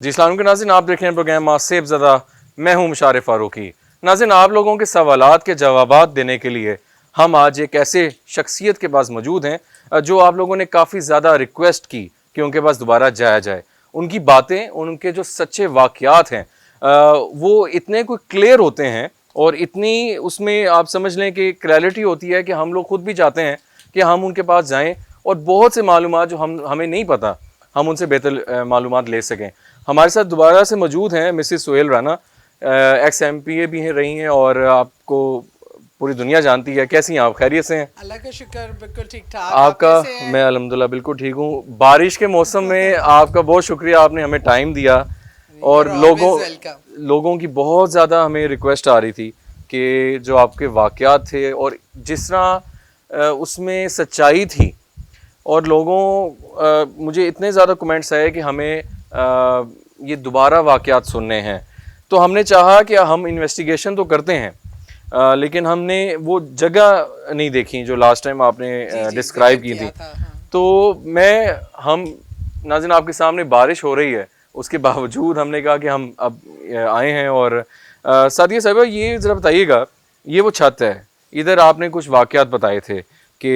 जी अस्सलाम वालेकुम नाज़रीन, आप देख रहे हैं प्रोग्राम मासेब ज़दा। मैं हूं मुशारिफ फारूकी। नाज़रीन, आप लोगों के सवालात के जवाबात देने के लिए हम आज एक ऐसे शख्सियत के पास मौजूद हैं जो आप लोगों ने काफ़ी ज़्यादा रिक्वेस्ट की कि उनके पास दोबारा जाया जाए। उनकी बातें, उनके जो सच्चे वाक़यात हैं वो इतने कोई क्लियर होते हैं और इतनी उसमें आप समझ लें कि क्लैरिटी होती है कि हम लोग खुद भी चाहते हैं कि हम उनके पास जाएँ और बहुत से मालूमात जो हमें नहीं पता, हम उनसे बेहतर मालूमात ले सकें। हमारे साथ दोबारा से मौजूद हैं Mrs Suhail Rana, ex MPA भी हैं रही हैं और आपको पूरी दुनिया जानती है। कैसी हैं आप, खैरियत से हैं? अल्लाह का शुक्र, बिल्कुल ठीक ठाक। आप आपका कैसे हैं? मैं अल्हम्दुलिल्लाह बिल्कुल ठीक हूँ। बारिश के मौसम में आपका बहुत शुक्रिया, आपने हमें टाइम दिया। और You're always welcome. लोगों की बहुत ज़्यादा हमें रिक्वेस्ट आ रही थी कि जो आपके वाक़यात थे और जिस तरह उसमें सच्चाई थी और मुझे इतने ज़्यादा कमेंट्स आए कि हमें ये दोबारा वाक़यात सुनने हैं। तो हमने चाहा कि हम इन्वेस्टिगेशन तो करते हैं लेकिन हमने वो जगह नहीं देखी जो लास्ट टाइम आपने डिस्क्राइब की थी। हाँ। तो हम नाज़रीन, आपके सामने बारिश हो रही है, उसके बावजूद हमने कहा कि हम अब आए हैं। और सादिया साहिबा, ये ज़रा बताइएगा, ये वो छत है, इधर आपने कुछ वाक़यात बताए थे कि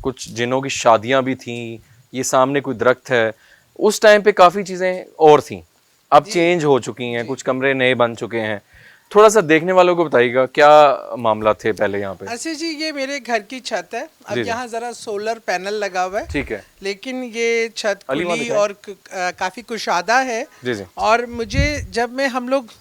कुछ जिनों की शादियां भी थीं, ये सामने कोई दरख्त है। उस टाइम पे काफ़ी चीज़ें और थीं, अब चेंज हो चुकी हैं, कुछ कमरे नए बन चुके हैं। थोड़ा सा देखने वालों को बताइएगा क्या मामला थे पहले यहाँ पे। अच्छा जी, ये मेरे घर की छत है। अब जी जी, यहाँ जरा सोलर पैनल लगा हुआ है, ठीक है। लेकिन ये छत अली वहाँ खुली दिखाएं। और काफी कुशादा है। जी जी, और मुझे जब मैं हम लोग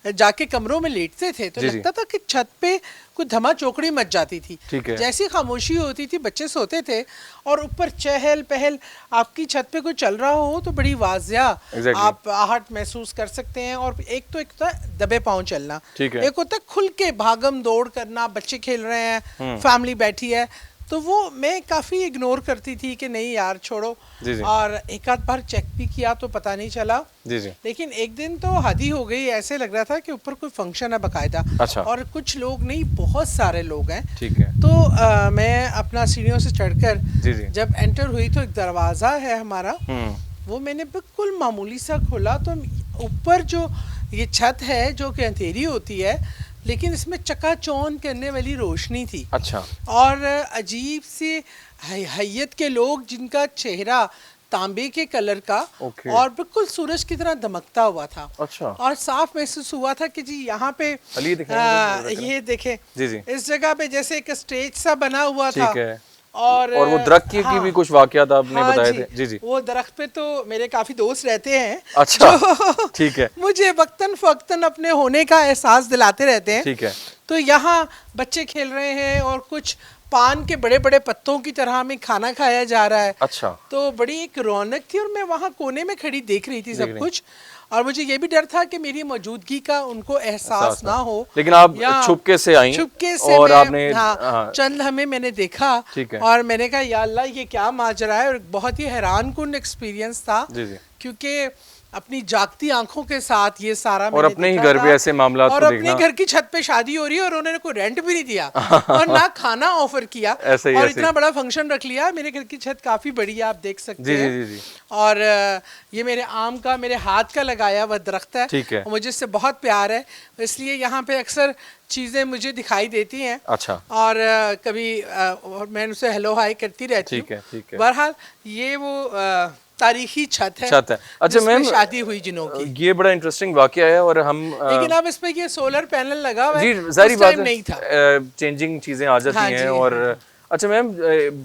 जाके कमरों में लेटते थे तो जी जी, लगता था कि छत पे कुछ धमा चौकड़ी मच जाती थी। ठीक है। जैसी खामोशी होती थी, बच्चे सोते थे और ऊपर चहल पहल, आपकी छत पे कुछ चल रहा हो तो बड़ी वाजिया Exactly. आप आहट महसूस कर सकते हैं। और एक तो एक होता है दबे पांव चलना, ठीक है। एक होता है खुल के भागम दौड़ करना, बच्चे खेल रहे हैं, फैमिली बैठी है, तो वो मैं काफ़ी इग्नोर करती थी कि नहीं यार छोड़ो। जी जी, और एक आध बार चेक भी किया तो पता नहीं चला। जी जी, लेकिन एक दिन तो हद ही हो गई, ऐसे लग रहा था कि ऊपर कोई फंक्शन है बकायदा। अच्छा। और कुछ लोग नहीं, बहुत सारे लोग हैं। ठीक है। तो मैं अपना सीढ़ियों से चढ़कर जी जी, जब एंटर हुई तो एक दरवाज़ा है हमारा, वो मैंने बिल्कुल मामूली सा खोला तो ऊपर जो ये छत है जो कि अंधेरी होती है, लेकिन इसमें चकाचौंध करने वाली रोशनी थी। अच्छा। और अजीब सी हैयत के लोग जिनका चेहरा तांबे के कलर का ओके। और बिल्कुल सूरज की तरह दमकता हुआ था। अच्छा। और साफ महसूस हुआ था कि जी यहाँ पे अली दिखाएं। ये देखें, जी जी, इस जगह पे जैसे एक स्टेज सा बना हुआ था। ठीक है। और और वो दरख्त की भी कुछ वाक़यात आपने हाँ बताए जी, थे। जी जी, वो दरख्त पे तो मेरे काफी दोस्त रहते हैं अच्छा। जो ठीक है, मुझे वक्तन फक्तन अपने होने का एहसास दिलाते रहते हैं। ठीक है। तो यहाँ बच्चे खेल रहे हैं और कुछ पान के बड़े बड़े पत्तों की तरह में खाना खाया जा रहा है। अच्छा। तो बड़ी एक रौनक थी और मैं वहाँ कोने में खड़ी देख रही थी देख सब रही। कुछ। और मुझे ये भी डर था कि मेरी मौजूदगी का उनको एहसास ना हो। लेकिन आप या छुपके से आई छुपके से और मैं, आपने हाँ, चंद हमें मैंने देखा। ठीक है। और मैंने कहा या अल्लाह ये क्या माजरा है। और बहुत ही हैरान कुन एक्सपीरियंस था, जी जी, क्योंकि अपनी जागती आंखों के साथ ये सारा और मैंने अपने ही देखा घर था। पे ऐसे मामलात और को अपने देखना। घर की छत पे शादी हो रही है और उन्होंने कोई रेंट भी नहीं दिया और ना खाना ऑफर किया। ऐसे ही और ऐसे इतना ही। बड़ा फंक्शन रख लिया। मेरे घर की छत काफी बड़ी है, आप देख सकते जी जी, हैं। जी जी, और ये मेरे आम का, मेरे हाथ का लगाया हुआ दरख्त है। ठीक है। और मुझे इससे बहुत प्यार है, इसलिए यहाँ पे अक्सर चीज़ें मुझे दिखाई देती हैं। अच्छा। और कभी और मैं उनसे हेलो हाय करती रहती हूँ। ठीक है, ठीक है। बहरहाल ये वो तारीखी छत है, छत है। अच्छा जिसमें मैम, शादी हुई जिनों की। ये बड़ा इंटरेस्टिंग वाक़या है और हम लेकिन अब इसमें ये सोलर पैनल लगा हुआ जी है, जाहिर उस बात टाइम है, नहीं था। चेंजिंग चीज़ें आ जाती हाँ हैं। जी, और हाँ। अच्छा मैम,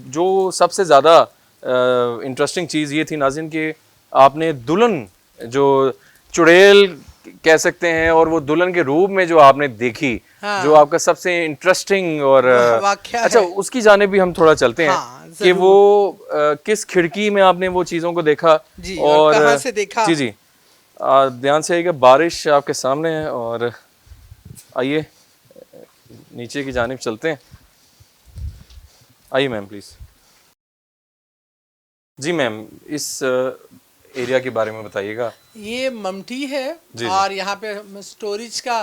जो सबसे ज़्यादा इंटरेस्टिंग चीज़ ये थी नाज़रीन कि आपने दुल्हन जो चुड़ैल कह सकते हैं और वो दुल्हन के रूप में जो आपने देखी, हाँ। जो आपका सबसे इंटरेस्टिंग और वाकया अच्छा, है। उसकी जाने भी हम थोड़ा चलते हैं हाँ, कि वो किस खिड़की में आपने वो चीज़ों को देखा जी, और कहाँ से देखा। जी जी, ध्यान से आइएगा, बारिश आपके सामने है। और आइए नीचे की जानिब चलते हैं। आइए मैम प्लीज़। जी मैम, इस एरिया के बारे में बताइएगा। ये ममटी है। जी, जी। और यहाँ पे स्टोरेज का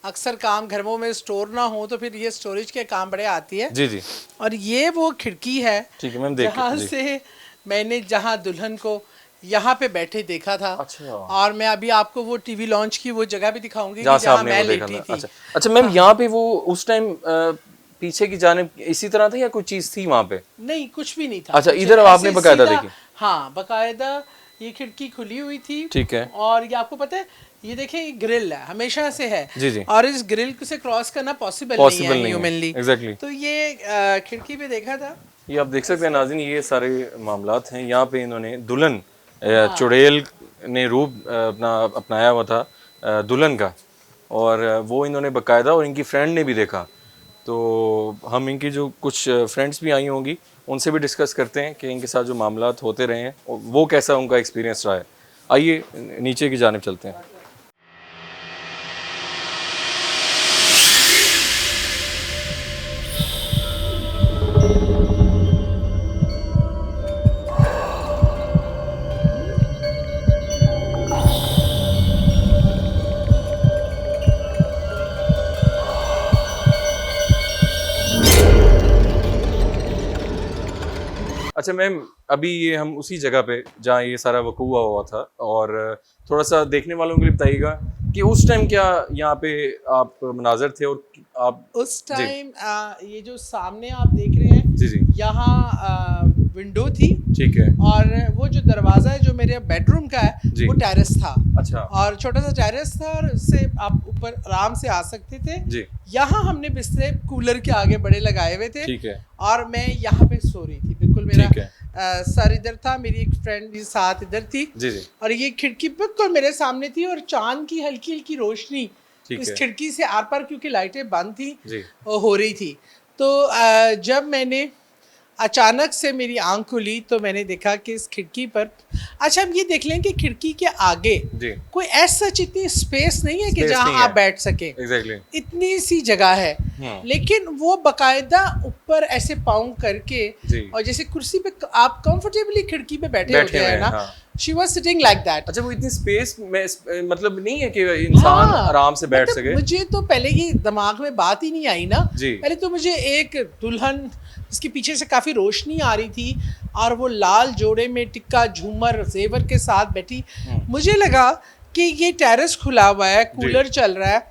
अक्सर काम, घरों में स्टोर ना हो तो फिर ये स्टोरेज के काम बड़े आती है। जी जी, और ये वो खिड़की है ठीक है मैम, देख जहाँ जी से मैंने, जहाँ दुल्हन को यहाँ पे बैठे देखा था। अच्छा। और मैं अभी आपको वो टीवी लॉन्च की वो जगह भी दिखाऊंगी जहाँ कि से जहाँ आपने मैं वो देखा लेटी था। थी। अच्छा अच्छा मैम, यहाँ पे वो उस टाइम पीछे की जानिब इसी तरह था या कोई चीज थी वहाँ पे? नहीं, कुछ भी नहीं था। अच्छा, कुछ इधर ऐसे आपने बकायदा सीधा- देखी? हाँ, बकायदा ये खिड़की खुली हुई थी। ठीक है। और ये आपको पता है, ये देखिए ये ग्रिल है, हमेशा से है। जी जी। और इस ग्रिल से क्रॉस करना पॉसिबल नहीं है ह्यूमनली। एग्जैक्टली। तो ये खिड़की पे देखा था। ये आप देख सकते हैं नाज़रीन, ये सारे मामलात हैं। यहाँ पे इन्होंने दुल्हन चुड़ैल ने रूप अपना अपनाया हुआ था दुल्हन का, और वो इन्होंने बकायदा, और इनकी फ्रेंड ने भी देखा। तो हम इनकी जो कुछ फ्रेंड्स भी आई होंगी उनसे भी डिस्कस करते हैं कि इनके साथ जो मामलात होते रहे हैं वो कैसा उनका एक्सपीरियंस रहा है। आइए नीचे की जानिब चलते हैं। अच्छा मैम, अभी ये हम उसी जगह पे जहाँ ये सारा वकूआ हुआ था, और थोड़ा सा देखने वालों के लिए बताइएगा कि उस टाइम क्या यहाँ पे आप मनाजर थे, और आप उस टाइम ये जो सामने आप देख रहे हैं, जी जी यहाँ विंडो थी। ठीक है। और वो जो दरवाजा है जो मेरे बेडरूम का है, जी। वो टेरेस था। अच्छा। और छोटा सा टेरेस था, और उससे आप ऊपर आराम से आ सकते थे। जी। यहाँ हमने बिस्तरे कूलर के आगे बड़े लगाए हुए थे। ठीक है। और मैं यहाँ पे सो रही थी, बिल्कुल मेरा ठीक है। सर इधर था, मेरी एक फ्रेंड भी साथ इधर थी। जी जी। और ये खिड़की बिल्कुल मेरे सामने थी, और चांद की हल्की हल्की रोशनी ठीक इस है। खिड़की से आर पार, क्योंकि लाइटें बंद थी, जी। हो रही थी। तो जब मैंने अचानक से मेरी आंख खुली तो मैंने देखा कि इस खिड़की पर, अच्छा हम ये देख लें कि खिड़की के आगे जी। कोई ऐसा इतनी स्पेस नहीं है कि Space जहां नहीं आप है। बैठ सके। एग्जैक्टली। इतनी सी जगह है, लेकिन वो बकायदा ऊपर ऐसे पाँव करके, जी। और जैसे कुर्सी पे आप कंफर्टेबली खिड़की पे बैठे होते हैं ना, हाँ। She was sitting like that. अच्छा, वो इतनी स्पेस में मतलब नहीं है कि इंसान आराम से बैठ मतलब सके? मुझे तो पहले ये दिमाग में बात ही नहीं आई ना। जी। पहले तो मुझे एक दुल्हन जिसके पीछे से काफ़ी रोशनी आ रही थी, और वो लाल जोड़े में टिक्का झूमर जेवर के साथ बैठी, मुझे लगा कि ये टेरेस खुला हुआ है, कूलर चल रहा है,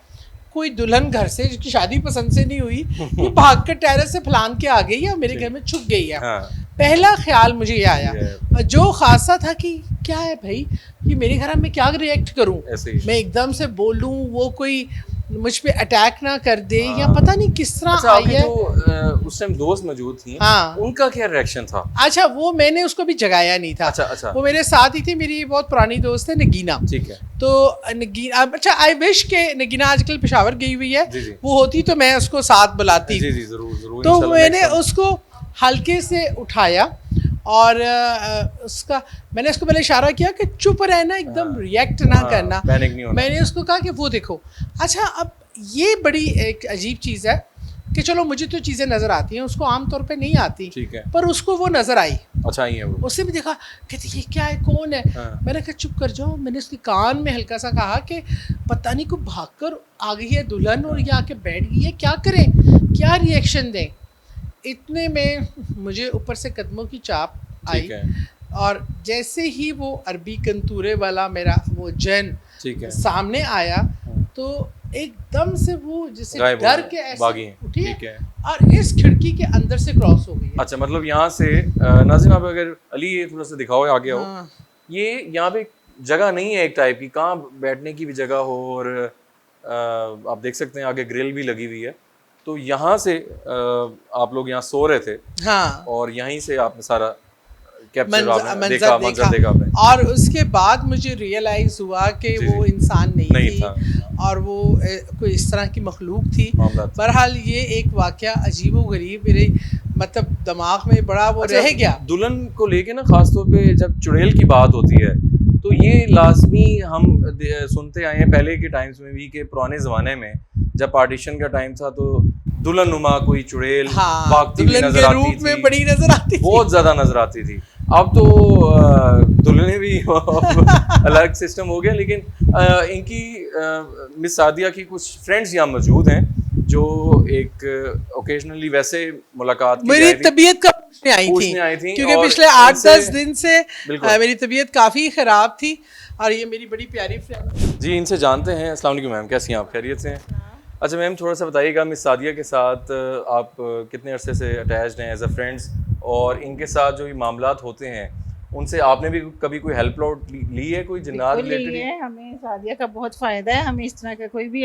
कोई दुल्हन घर से जिसकी शादी पसंद से नहीं हुई वो भाग कर टेरेस से फलान के आ गई है और मेरे घर में छुप गई है। हाँ। पहला ख्याल मुझे ये आया, जो खासा था कि क्या है भाई, ये मेरे घर में क्या रिएक्ट करूं, मैं एकदम से बोलूं, वो कोई मुझ पे अटैक ना कर दे, या पता नहीं किस तरह अच्छा, आई है। जो उस टाइम दोस्त मौजूद थी, हाँ। उनका क्या रिएक्शन था? अच्छा, वो मैंने उसको भी जगाया नहीं था। अच्छा अच्छा। वो मेरे साथ ही थी, मेरी बहुत पुरानी दोस्त है नगीना। ठीक है। तो नगीना, अच्छा आई विश के नगीना आजकल पेशावर गई हुई है। जी जी। वो होती तो मैं उसको साथ बुलाती। जी जी, जरूर जरूर। तो मैंने उसको हल्के से उठाया, और उसका मैंने उसको पहले इशारा किया कि चुप रहना, एकदम रिएक्ट ना करना, पैनिक नहीं होना। मैंने उसको कहा कि वो देखो। अच्छा, अब ये बड़ी एक अजीब चीज़ है कि चलो मुझे तो चीज़ें नज़र आती हैं, उसको आमतौर पे नहीं आती। ठीक है। पर उसको वो नज़र आई। अच्छा, ही है वो। उसने भी देखा, कहती ये क्या है, कौन है? मैंने कहा चुप कर जाओ। मैंने उसके कान में हल्का सा कहा कि पता नहीं को भागकर आ गई है दुल्हन, और ये आके बैठ गई है, क्या करें, क्या रिएक्शन दें। इतने में मुझे ऊपर से कदमों की चाप आई, और जैसे ही वो अरबी कंतूरे वाला मेरा वो जन सामने आया, तो एकदम से वो जैसे डर के ऐसे उठी है, और इस खिड़की के अंदर से क्रॉस हो गई है। अच्छा, मतलब यहाँ से नाज़रीन, आप अगर अली ये थोड़ा सा दिखाओ, आगे आओ। ये यहाँ पे जगह नहीं है एक टाइप की, कहाँ बैठने की भी जगह हो, और आप देख सकते हैं आगे ग्रिल भी लगी हुई है। तो यहाँ से आप लोग यहाँ सो रहे थे। हाँ। और यहीं से आपने सारा मंजर देखा। और उसके बाद मुझे रियलाइज हुआ कि वो इंसान नहीं थी, और वो कोई इस तरह की मखलूक थी। बहरहाल ये एक वाकया अजीबो गरीब मेरे मतलब दिमाग में बड़ा वो रह गया। दुल्हन को लेके ना, खासतौर पे जब चुड़ैल की बात होती है तो ये लाजमी हम सुनते आए हैं पहले के टाइम्स में भी, कि पुराने ज़माने में जब पार्टीशन का टाइम था तो दुल्हन नुमा कोई चुड़ैल भागती हुई नजर आती थी, में बड़ी नजर आती थी, बहुत ज्यादा नजर आती थी। अब तो दुल्हने भी अलग सिस्टम हो गया, लेकिन इनकी मिस सादिया की कुछ फ्रेंड्स यहाँ मौजूद हैं जो एक ओकेजनली वैसे मुलाकात की मेरी तबीयत का पूछने आई थी क्योंकि और पिछले 8-10 इनसे- दिन से बिल्कुल। मेरी तबीयत काफ़ी ख़राब थी और ये मेरी बड़ी प्यारी फ्रेंड। जी, इनसे जानते हैं। अस्सलाम वालेकुम मैम, कैसी हैं आप? खैरियत से हैं? अच्छा मैम, थोड़ा सा बताइएगा मिस सादिया के साथ आप कितने अरसे से अटैच्ड हैं एज अ फ्रेंड्स, और इनके साथ जो ये मामलात होते हैं उनसे आपने भी कभी कोई हेल्प लौट ली है, कोई जिन्नात बिल्कुल रिलेटेड? नहीं है, हमें सादिया का बहुत फ़ायदा है। हमें इस तरह का कोई भी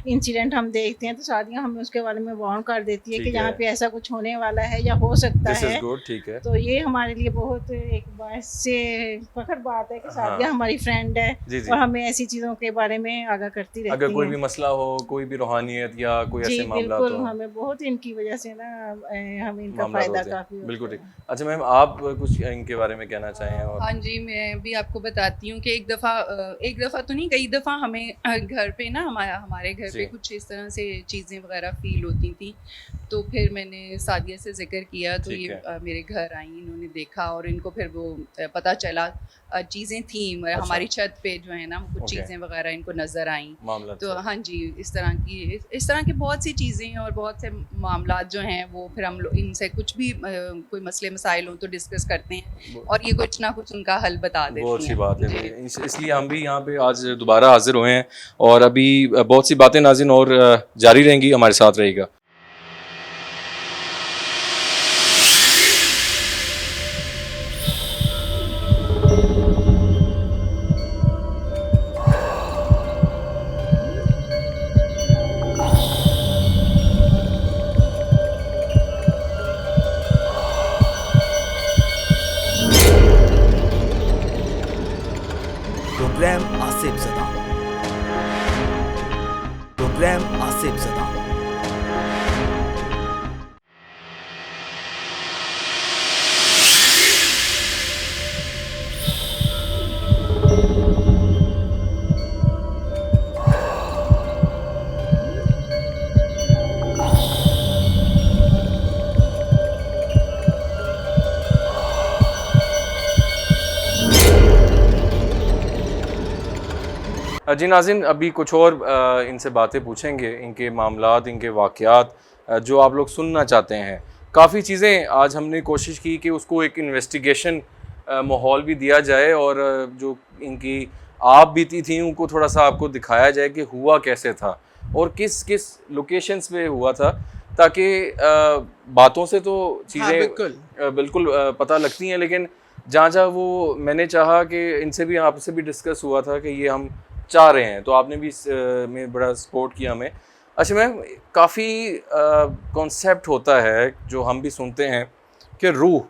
इंसिडेंट हम देखते हैं तो सादिया हमें उसके बारे में वार्न कर देती है ठीक कि जहाँ है। पे ऐसा कुछ होने वाला है या हो सकता दिस इज़ है। गुड, ठीक है। तो ये हमारे लिए बहुत एक बात से फख्र बात है कि सादिया हाँ। हमारी फ्रेंड है जी, जी। और हमें ऐसी चीज़ों के बारे में आगाह करती रहती अगर कोई है। भी मसला हो, कोई भी रूहानियत या कोई जी ऐसे मामलात बिल्कुल, हो, हमें बहुत इनकी वजह से ना हमें इनका मामलात फ़ायदा होते हैं। काफ़ी बिल्कुल होता ठीक। है। अच्छा मैम, आप कुछ इनके बारे में कहना चाहें? और हाँ जी, मैं भी आपको बताती हूँ कि एक दफ़ा तो नहीं, कई दफ़ा हमें घर पे ना हमारे घर जी। पे कुछ इस तरह से चीज़ें वगैरह फ़ील होती थी। तो फिर मैंने सादिया से ज़िक्र किया तो ठीक ये है। मेरे घर आई, इन्होंने देखा और इनको फिर वो पता चला चीज़ें थी अच्छा। हमारी छत पे जो है ना कुछ ओके। चीज़ें वगैरह इनको नज़र आईं। मामला तो अच्छा। हाँ जी, इस तरह की बहुत सी चीज़ें और बहुत से मामलात जो हैं वो फिर हम लोग इनसे कुछ भी कोई मसले मसाइल हों तो डिस्कस करते हैं और ये कुछ ना कुछ उनका हल बता देती हैं। बहुत अच्छी बात है। जी। इसलिए हम भी यहाँ पे आज दोबारा हाजिर हुए हैं, और अभी बहुत सी बातें नाज़रीन और जारी रहेंगी, हमारे साथ रहेगा। प्रोग्राम आसिफ ज़दा। प्रोग्राम आसिफ ज़दा। जी नाज़रीन, अभी कुछ और इनसे बातें पूछेंगे, इनके मामलात, इनके वाक़यात जो आप लोग सुनना चाहते हैं। काफ़ी चीज़ें आज हमने कोशिश की कि उसको एक इन्वेस्टिगेशन माहौल भी दिया जाए, और जो इनकी आप बीती थी उनको थोड़ा सा आपको दिखाया जाए कि हुआ कैसे था और किस किस लोकेशंस पे हुआ था, ताकि बातों से तो चीज़ें हाँ, बिल्कुल। बिल्कुल पता लगती हैं, लेकिन जहाँ जहाँ वो मैंने चाहा कि इनसे भी, आपसे भी डिस्कस हुआ था कि ये हम चाह रहे हैं, तो आपने भी में बड़ा सपोर्ट किया हमें। अच्छा मैम, काफ़ी कॉन्सेप्ट होता है जो हम भी सुनते हैं कि रूह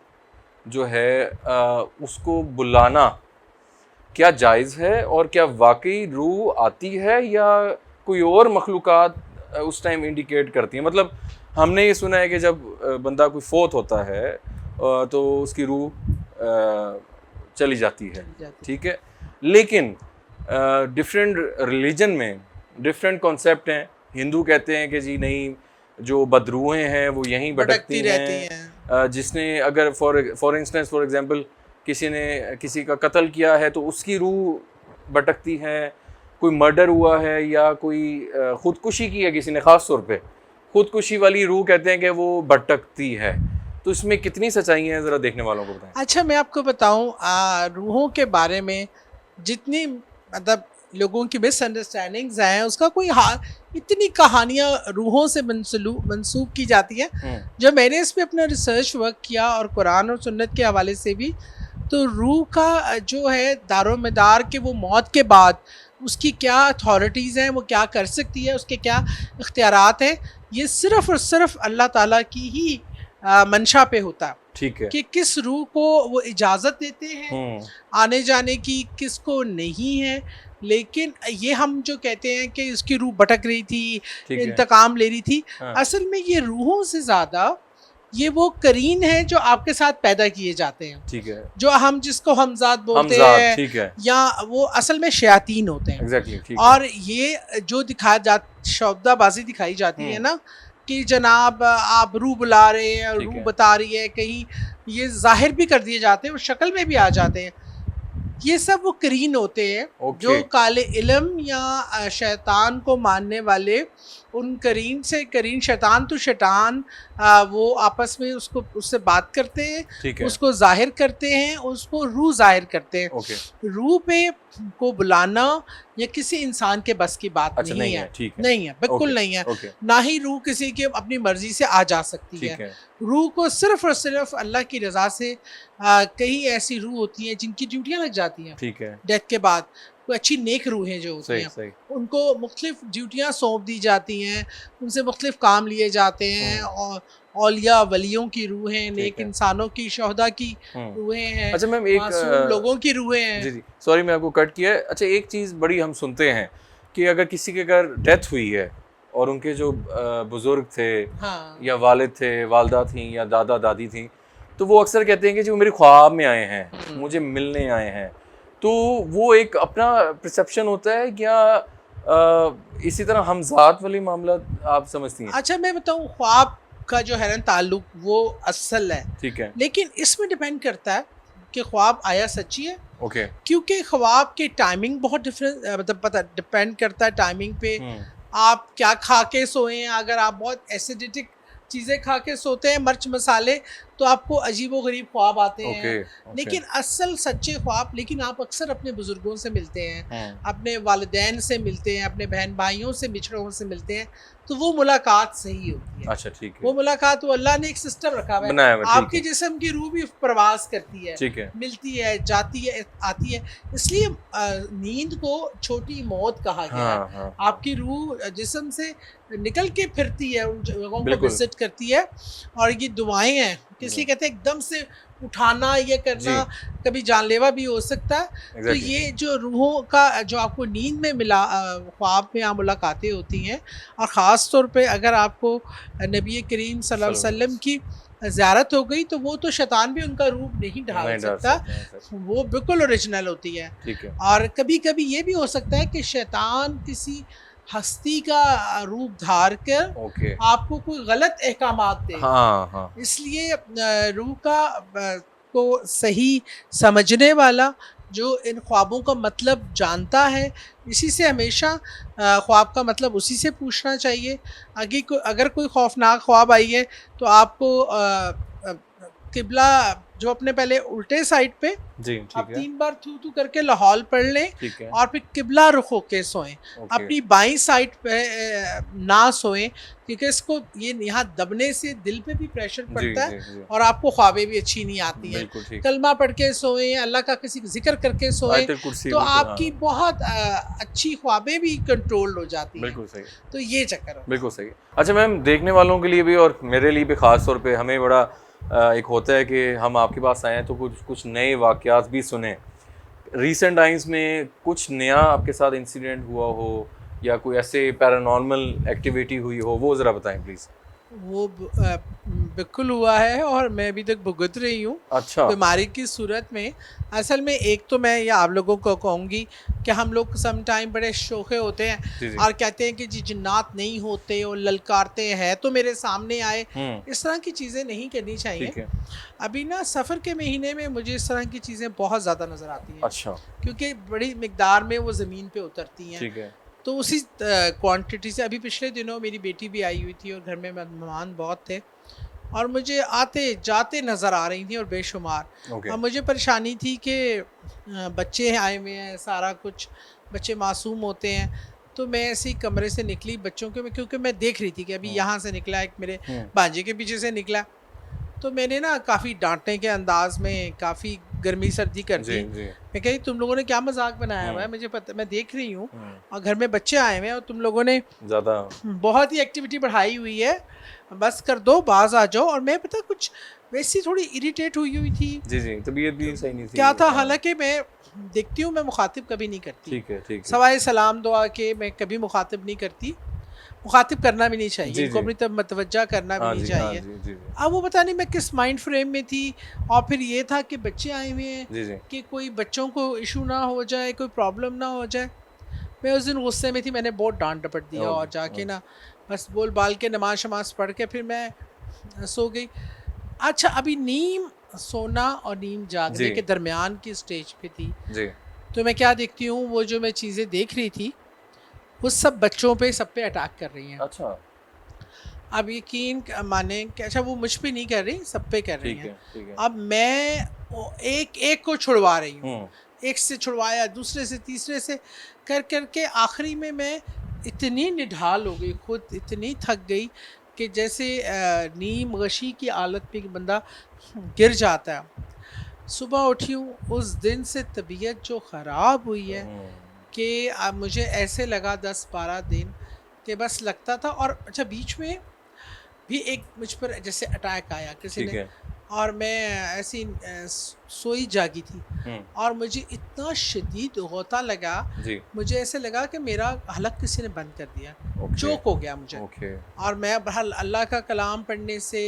जो है उसको बुलाना क्या जायज़ है, और क्या वाकई रूह आती है या कोई और मखलूक़ात उस टाइम इंडिकेट करती हैं? मतलब हमने ये सुना है कि जब बंदा कोई फोत होता है तो उसकी रूह चली जाती है, ठीक है, लेकिन डिफरेंट रिलीजन में डिफरेंट कॉन्सेप्ट हैं। हिंदू कहते हैं कि जी नहीं, जो बदरूहें हैं वो यहीं भटकती रहती हैं। हैं। जिसने अगर फॉर इंस्टेंस, फॉर एग्जांपल, किसी ने किसी का कत्ल किया है तो उसकी रूह भटकती है। कोई मर्डर हुआ है या कोई ख़ुदकुशी की है किसी ने, ख़ास तौर पे ख़ुदकुशी वाली रूह कहते हैं कि वो भटकती है। तो इसमें कितनी सच्चाई है, ज़रा देखने वालों को बताएं। अच्छा, मैं आपको बताऊं, रूहों के बारे में जितनी मतलब लोगों की मिसअंडरस्टैंडिंग्स हैं, उसका कोई इतनी कहानियाँ रूहों से मंसूब की जाती हैं। जब मैंने इस पे अपना रिसर्च वर्क किया और कुरान और सुन्नत के हवाले से भी, तो रूह का जो है दारोमदार के वो मौत के बाद उसकी क्या अथॉरिटीज़ हैं, वो क्या कर सकती है, उसके क्या इख्तियारात हैं, ये सिर्फ़ और सिर्फ अल्लाह ताला की ही मंशा पे होता है। ठीक है कि किस रूह को वो इजाज़त देते हैं आने जाने की, किसको नहीं है। लेकिन ये हम जो कहते हैं कि उसकी रूह भटक रही थी, इंतकाम ले रही थी, हाँ। असल में ये रूहों से ज़्यादा ये वो करीन है जो आपके साथ पैदा किए जाते हैं, ठीक है, जो हम जिसको हमजाद बोलते हैं, ठीक है, या वो असल में शयातीन होते हैं। एग्जैक्टली, ठीक है। और ये जो शब्दाबाजी दिखाई जाती है ना कि जनाब आप रूह बुला रहे हैं, रूह बता रही है, कहीं ये जाहिर भी कर दिए जाते हैं और शक्ल में भी आ जाते हैं, ये सब वो करीन होते हैं जो काले इल्म या शैतान को मानने वाले उन करीन शैतान तो शैतान वो आपस में उससे बात करते हैं, ठीक है। उसको जाहिर करते हैं, उसको रूह जाहिर करते हैं। ओके। रूह पे को बुलाना ये किसी इंसान के बस की बात अच्छा, नहीं है, ठीक है, नहीं है, बिल्कुल ओके, नहीं है। ओके, ना ही रूह किसी के अपनी मर्जी से आ जा सकती ठीक है। है, रूह को सिर्फ और सिर्फ अल्लाह की रज़ा से कई ऐसी रूह होती हैं जिनकी ड्यूटियाँ लग जाती हैं ठीक है, डेथ के बाद। कोई अच्छी नेक रूहें जो होती सही हैं सही, उनको मुख्तलिफ ड्यूटियाँ सौंप दी जाती हैं, उनसे मुख्तलिफ काम लिए जाते हैं। और औलिया वलियों की रूहें, नेक है। इंसानों की, शहदा की रूहें हैं, अच्छा मैम, एक मासूम लोगों की रूहें हैं। जी जी, सॉरी मैं आपको कट किया है। अच्छा, एक चीज़ बड़ी हम सुनते हैं कि अगर किसी के घर डेथ हुई है और उनके जो बुज़ुर्ग थे हाँ या वालिद थे, वालदा थी या दादा दादी थी, तो वो अक्सर कहते हैं कि जो मेरे ख्वाब में आए हैं, मुझे मिलने आए हैं। तो वो एक अपना परसेप्शन होता है या इसी तरह हमजात वाली मामला आप समझती हैं? अच्छा मैं बताऊँ, ख्वाब का जो है ना ताल्लुक वो असल है, ठीक है, लेकिन इसमें डिपेंड करता है कि ख्वाब आया सच्ची है। ओके, क्योंकि ख्वाब की टाइमिंग बहुत डिफरेंट मतलब पता डिपेंड करता है टाइमिंग पे। आप क्या खा के सोए हैं, अगर आप बहुत एसिडिटिक चीज़ें खा के सोते हैं, मिर्च मसाले, तो आपको अजीब व गरीब ख्वाब आते हैं। ओके, लेकिन असल सच्चे ख्वाब, लेकिन आप अक्सर अपने बुजुर्गों से मिलते हैं, अपने वालिदैन से मिलते हैं, अपने बहन भाइयों से, बिछड़ों से मिलते हैं, तो वो मुलाकात सही होती है। अच्छा ठीक है, वो मुलाकात, वो अल्लाह ने एक सिस्टम रखा हुआ बनाया है। हुआ है, ठीक आपके है। जिस्म की रूह भी प्रवास करती है, ठीक है, मिलती है, जाती है, आती है। इसलिए नींद को छोटी मौत कहा गया है। हाँ हाँ, आपकी रूह जिस्म से निकल के फिरती है, उन जगहों को बिल्कुल। विजिट करती है। और ये दुआएं हैं, इसलिए कहते हैं एकदम से उठाना, ये करना कभी जानलेवा भी हो सकता है। तो Exactly. ये जो रूहों का जो आपको नींद में मिला, ख्वाब में आप मुलाकातें होती हैं, और ख़ास तौर पे अगर आपको नबी करीम सल्लल्लाहु अलैहि वसल्लम की ज़ियारत हो गई, तो वो तो शैतान भी उनका रूप नहीं ढाल सकता, वो बिल्कुल ओरिजिनल होती है। ठीक है, और कभी कभी ये भी हो सकता है कि शैतान किसी हस्ती का रूप धार कर ओके, आपको कोई गलत अहकामात दे। हाँ हाँ, इसलिए रूह का को सही समझने वाला जो इन ख्वाबों का मतलब जानता है, इसी से हमेशा ख्वाब का मतलब उसी से पूछना चाहिए। अगर कोई खौफनाक ख्वाब आई है तो आपको किबला जो अपने पहले उल्टे साइड पे जी आप ठीक है, 3 बार थू थू करके लाहौल पढ़ लें, ठीक है, और फिर किबला रुख होके सोएं। ओके, अपनी बाईं साइड पे ना सोएं, क्योंकि इसको ये यहाँ दबने से दिल पे भी प्रेशर जी पड़ता है, जी जी, और आपको ख्वाबें भी अच्छी नहीं आती हैं। बिल्कुल ठीक, कलमा पढ़ के सोएं, अल्लाह का किसी जिक्र करके सोएं, आयतुल कुर्सी, तो बिल्कुल, आपकी हाँ, बहुत अच्छी ख्वाबें भी कंट्रोल हो जाती हैं। बिल्कुल सही, तो ये चक्कर है। बिल्कुल सही। अच्छा मैम, देखने वालों के लिए भी और मेरे लिए भी ख़ास तौर पे हमें बड़ा एक होता है कि हम आपके पास आए हैं तो कुछ नए वाक़यात भी सुने। रीसेंट टाइम्स में कुछ नया आपके साथ इंसिडेंट हुआ हो या कोई ऐसे पैरानॉर्मल एक्टिविटी हुई हो, वो ज़रा बताएं प्लीज़। वो बिल्कुल हुआ है, और मैं अभी तक भुगत रही हूँ अच्छा, बीमारी की सूरत में। असल में एक तो मैं ये आप लोगों को कहूँगी कि हम लोग सम टाइम बड़े शोखे होते हैं जी जी, और कहते हैं कि जी जिन्नात नहीं होते, और ललकारते हैं तो मेरे सामने आए। इस तरह की चीज़ें नहीं करनी चाहिए। ठीक है, अभी ना सफ़र के महीने में मुझे इस तरह की चीज़ें बहुत ज़्यादा नज़र आती हैं, अच्छा, क्योंकि बड़ी मिकदार में वो ज़मीन पे उतरती हैं। ठीक है, तो उसी क्वांटिटी से, अभी पिछले दिनों मेरी बेटी भी आई हुई थी और घर में मेहमान बहुत थे, और मुझे आते जाते नज़र आ रही थी और बेशुमार। ओके, और मुझे परेशानी थी कि बच्चे आए हुए हैं, सारा कुछ, बच्चे मासूम होते हैं। तो मैं ऐसे ही कमरे से निकली बच्चों के, क्योंकि मैं देख रही थी कि अभी यहाँ से निकला, एक मेरे भांजे के पीछे से निकला, तो मैंने ना काफ़ी डांटने के अंदाज में काफ़ी गर्मी सर्दी कर दी। जी जी, मैं कही तुम लोगों ने क्या मजाक बनाया हुआ है, मुझे पता, मैं देख रही हूँ, और घर में बच्चे आए हुए हैं, और तुम लोगों ने ज़्यादा, बहुत ही एक्टिविटी बढ़ाई हुई है, बस कर दो, बाज आ जाओ। और मैं पता कुछ वैसी थोड़ी इरिटेट हुई थी। जी जी, तबीयत भी सही नहीं थी, क्या था, हाँ, हालांकि मैं देखती हूँ, मैं मुखातिब कभी नहीं करती, ठीक है, ठीक है, सवाए सलाम दुआ के मैं कभी मुखातिब नहीं करती, मुखातिब करना भी नहीं चाहिए, जी, इनको जी। अपनी तरफ मतवज्जा करना भी हाँ नहीं जी, हाँ चाहिए। जी जी जी, अब वो पता नहीं मैं किस माइंड फ्रेम में थी, और फिर ये था कि बच्चे आए हुए हैं जी जी, कि कोई बच्चों को इशू ना हो जाए, कोई प्रॉब्लम ना हो जाए। मैं उस दिन गुस्से में थी, मैंने बहुत डांट डपट दिया, और जाके ना बस बोल बाल के नमाज शमाज पढ़ के फिर मैं सो गई। अच्छा, अभी नीम सोना और नीम जागने जी। के दरमियान की स्टेज पे थी, जी, तो मैं क्या देखती हूँ, वो जो मैं चीज़ें देख रही थी, वो सब बच्चों पे सब पे अटैक कर रही हैं। अच्छा अब यकीन माने कि अच्छा वो मुझ पे नहीं कर रही, सब पे कर रही ठीक है हैं। ठीक है। अब मैं एक एक को छुड़वा रही हूँ, हम्म एक से छुड़वाया, दूसरे से, तीसरे से कर कर के आखिरी में मैं इतनी निढाल हो गई, खुद इतनी थक गई कि जैसे नीम गशी की हालत में एक बंदा गिर जाता है। सुबह उठी हूँ, उस दिन से तबीयत जो ख़राब हुई है कि मुझे ऐसे लगा 10-12 दिन कि बस लगता था। और अच्छा बीच में भी एक मुझ पर जैसे अटैक आया किसी ठीक ने, है। और मैं ऐसी सोई जागी थी हम्म और मुझे इतना शदीद होता लगा, जी मुझे ऐसे लगा कि मेरा हलक किसी ने बंद कर दिया, ओके चोक हो गया मुझे। ओके और मैं बहरहाल अल्लाह का कलाम पढ़ने से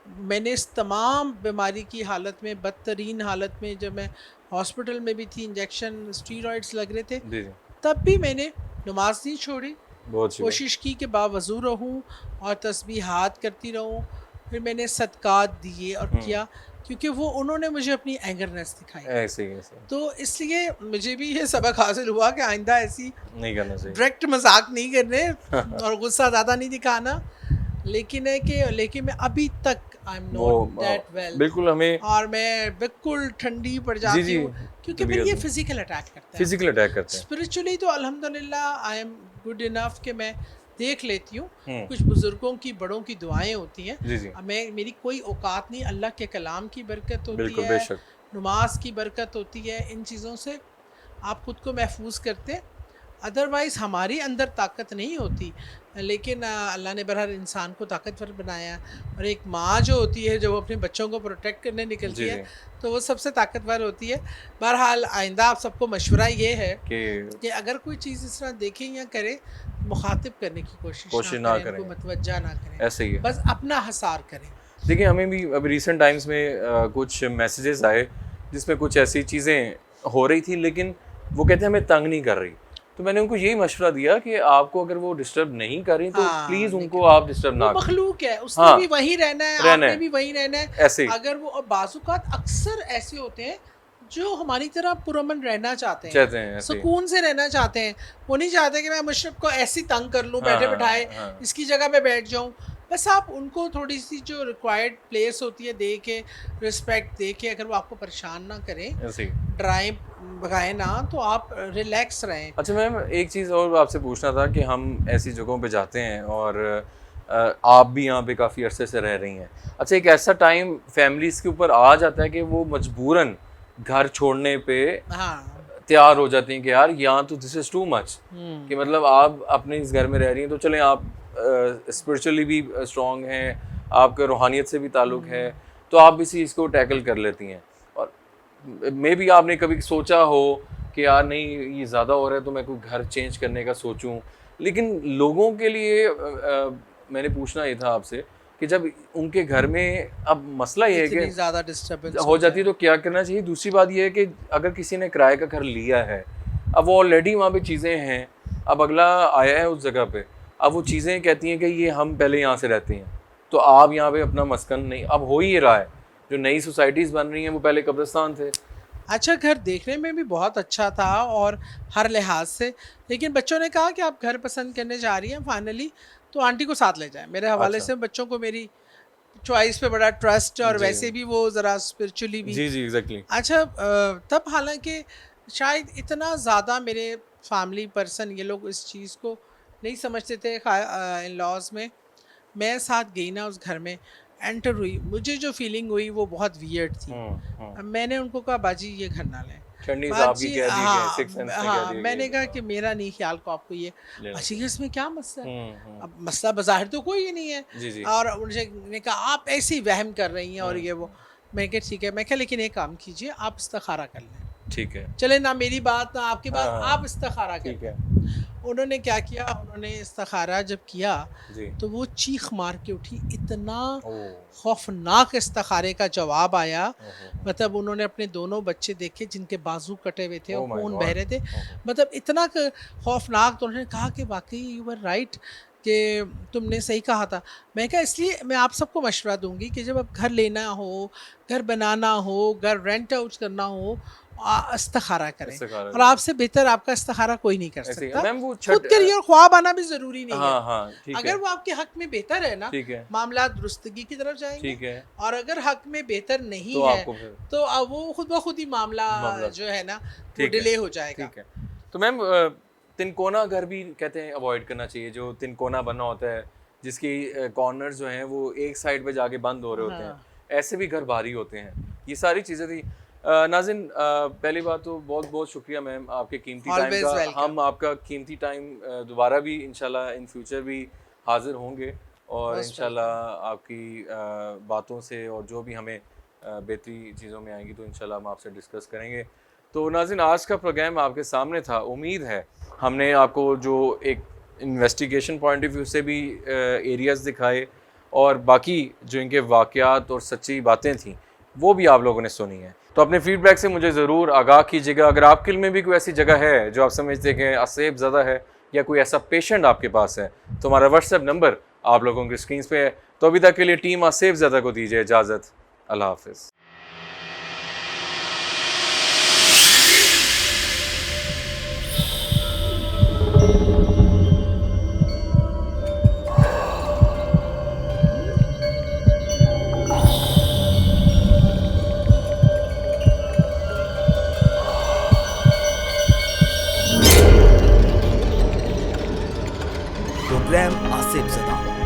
मैंने इस तमाम बीमारी की हालत में, बदतरीन हालत में, जब मैं हॉस्पिटल में भी थी, इंजेक्शन स्टीरॉइड्स लग रहे थे, जी जी तब भी मैंने नमाज नहीं छोड़ी, बहुत अच्छी बात। कोशिश की कि बावज़ू रहूं और तस्बीहात करती रहूं। फिर मैंने सदकात दिए और किया, क्योंकि वो उन्होंने मुझे अपनी एंगरनेस दिखाई। ऐसे ही ऐसे तो इसलिए मुझे भी ये सबक हासिल हुआ कि आइंदा ऐसी नहीं करना चाहिए। डायरेक्ट मजाक नहीं करने और गुस्सा ज़्यादा नहीं दिखाना। लेकिन मैं अभी तक आई एम वो नॉट दैट वेल, बिल्कुल हमें और मैं बिल्कुल ठंडी पड़ जी जाती जी हूँ, क्योंकि फिर तबीयत ये में फिजिकल अटैक करता है। फिजिकल अटैक करते हैं। स्पिरिचुअली तो अल्हम्दुलिल्लाह आई एम गुड इनफ कि मैं देख लेती हूँ। कुछ हम्म बुज़ुर्गों की, बड़ों की दुआएं होती हैं। जी जी अब मेरी कोई औकात नहीं, अल्लाह के कलाम की बरकत होती बिल्कुल है, बेशक। नमाज की बरकत होती है, इन चीज़ों से आप खुद को महफूज करते हैं। अदरवाइज़ हमारी अंदर ताकत नहीं होती, लेकिन अल्लाह ने बहरहाल इंसान को ताकतवर बनाया। और एक माँ जो होती है, जब वो अपने बच्चों को प्रोटेक्ट करने निकलती जी है, जी तो वो सबसे ताकतवर होती है। बहरहाल आइंदा आप सबको मशवरा ये है कि कि अगर कोई चीज़ इस तरह देखें या करें, मुखातिब करने की कोशिश कोशिश ना ना करें, उनको करें। मतवज्जा ना करें, ऐसे ही है। बस अपना हसार करें। देखिए हमें भी अभी रिसेंट टाइम्स में कुछ मैसेजेस आए जिसमें कुछ ऐसी चीज़ें हो रही थी, लेकिन वो कहते हैं हमें तंग नहीं कर रही। तो मैंने उनको यही मशवरा दिया कि आपको अगर वो डिस्टर्ब नहीं कर रही तो हाँ, प्लीज़ नहीं उनको करें। आप डिस्टर्ब ना वो करें। मखलूक है, उसने हाँ, भी वहीं रहना है, रहना आपने है। भी वहीं रहना है। ऐसे ही अगर वो, और बाज़ुकात अक्सर ऐसे होते हैं जो हमारी तरह पुरअमन रहना चाहते हैं, चाहते हैं ऐसे ही। सुकून से रहना चाहते हैं। वो नहीं चाहते कि मैं मुशरफ को ऐसी तंग कर लूँ, हाँ, बैठे हाँ, बिठाए हाँ। इसकी जगह पे बैठ जाऊँ। बस आप उनको थोड़ी सी जो रिक्वायर्ड प्लेस होती है दे के, रिस्पेक्ट दे के, अगर वो आपको परेशान ना करें, ऐसे ही। डराएं भगाएं ना, तो आप रिलैक्स रहें। अच्छा मैम, एक चीज़ और आपसे पूछना था कि हम ऐसी जगहों पे जाते हैं और आप भी यहाँ पे काफ़ी अरसे से रह रही हैं। अच्छा, एक ऐसा टाइम फैमिलीज़ के ऊपर आ जाता है कि वो मजबूरन घर छोड़ने पे हाँ। तैयार हो जाती हैं कि यार यहाँ तो दिस इज़ टू मच, कि मतलब आप अपने इस घर में रह रही हैं तो चलें आप स्पिरिचुअली भी स्ट्रॉन्ग हैं, आपका रूहानियत से भी ताल्लुक़ है, तो आप इसी इसको टैकल कर लेती हैं। और मे बी आपने कभी सोचा हो कि यार नहीं ये ज़्यादा हो रहा है तो मैं कोई घर चेंज करने का सोचूं, लेकिन लोगों के लिए मैंने पूछना ये था आपसे कि जब उनके घर में अब मसला ये है इतनी कि ज़्यादा डिस्टर्बेंस हो जाती है तो क्या करना चाहिए। दूसरी बात ये है कि अगर किसी ने किराए का घर लिया है, अब वो ऑलरेडी वहाँ पे चीज़ें हैं, अब अगला आया है उस जगह पे, अब वो चीज़ें कहती हैं कि ये हम पहले यहाँ से रहते हैं तो आप यहाँ पे अपना मस्कन नहीं, अब हो ही रहा है, जो नई सोसाइटीज़ बन रही हैं वो पहले कब्रिस्तान थे। अच्छा, घर देखने में भी बहुत अच्छा था और हर लिहाज से, लेकिन बच्चों ने कहा कि आप घर पसंद करने जा रही हैं फाइनली, तो आंटी को साथ ले जाएं। मेरे हवाले अच्छा। से बच्चों को मेरी चॉइस पे बड़ा ट्रस्ट है, और जी। वैसे भी वो ज़रा स्पिरिचुअली भी। जी जी एग्जैक्टली। अच्छा, तब हालांकि शायद इतना ज़्यादा मेरे फैमिली पर्सन ये लोग इस चीज़ को नहीं समझते थे। इन लॉज में मैं साथ गई ना, उस घर में एंटर हुई, मुझे जो फीलिंग हुई वो बहुत वियर्ड थी। अब मैंने उनको कहा बाजी ये घर ना लें। ठंडी साहब की बाजी कह दी हाँ, कि 6 सेंस ने कह हाँ, दिया मैंने कि कहा कि मेरा नहीं ख्याल को आपको ये लेना बाजी इसमें क्या मसला है। हम्म। अब मसला बज़ाहिर तो कोई ही नहीं है। जी जी। और उन्होंने कहा आप ऐसे ही वहम कर रही हैं और ये वो। मैं कहा ठीक है, मैं कहा लेकिन एक काम कीजिए, आप इस्तिखारा कर लें। ठीक है। चले ना मेरी बात ना आपकी बात, हाँ, आप इस्तिखारा ठीक करें। है। उन्होंने क्या किया, उन्होंने इस्तिखारा जब किया जी। तो वो चीख मार के उठी, इतना ओह, खौफनाक इस्तिखारे का जवाब आया। ओहो, मतलब उन्होंने अपने दोनों बच्चे देखे जिनके बाजू कटे हुए थे Oh और my खून God. बह रहे थे, ओहो, मतलब इतना खौफनाक। तो उन्होंने कहा कि वाकई यू वर राइट, कि तुमने सही कहा था। मैं कहा इसलिए मैं आप सबको मशवरा दूंगी कि जब आप घर लेना हो, घर बनाना हो, घर रेंट आउट करना हो, इस्तिखारा करें, इस्तिखारा और आपसे बेहतर आपका इस्तिखारा कोई नहीं कर ऐसे ही। सकता। मैम वो खुद करिए, और ख्वाब आना भी जरूरी नहीं हाँ है। हाँ ठीक अगर है, वो आपके हक में बेहतर है ना, ठीक है, मामला दुरुस्तगी की तरफ जाएंगे। ठीक है, और अगर हक में बेहतर नहीं तो है आपको फिर तो अब वो खुद ब खुद ही मामला जो है ना वो ठीक है, डिले हो जाएगा। ठीक है। तो मैम तिनकोना घर भी कहते हैं अवॉइड करना चाहिए, जो तिनकोना बना होता है जिसकी कॉर्नर्स जो हैं वो एक साइड पे जाके बंद हो रहे होते हैं, ऐसे भी घर भारी होते हैं। ये सारी चीज़ें थी। नाज़िन पहली बात तो बहुत बहुत शुक्रिया मैम आपके कीमती टाइम Always का। welcome. हम आपका कीमती टाइम दोबारा भी इंशाल्लाह इन फ्यूचर भी हाजिर होंगे, और Most इंशाल्लाह आपकी बातों से और जो भी हमें बेहतरी चीज़ों में आएंगी तो इंशाल्लाह हम आपसे डिस्कस करेंगे। तो नाज़िन आज का प्रोग्राम आपके सामने था। उम्मीद है हमने आपको जो एक इन्वेस्टिगेशन पॉइंट ऑफ व्यू से भी एरियाज़ दिखाए, और बाकी जो इनके वाक़यात और सच्ची बातें थी वो भी आप लोगों ने सुनी है। तो अपने फीडबैक से मुझे ज़रूर आगाह कीजिएगा। अगर आपके इल्म में भी कोई ऐसी जगह है जो आप समझते हैं कि आसेब ज़दा है, या कोई ऐसा पेशेंट आपके पास है, तो हमारा व्हाट्सएप नंबर आप लोगों की स्क्रीन पे है। तो अभी तक के लिए टीम आसेब ज़दा को दीजिए इजाज़त। अल्लाह हाफ़िज़। प्रोग्राम आसिफ ज़दा।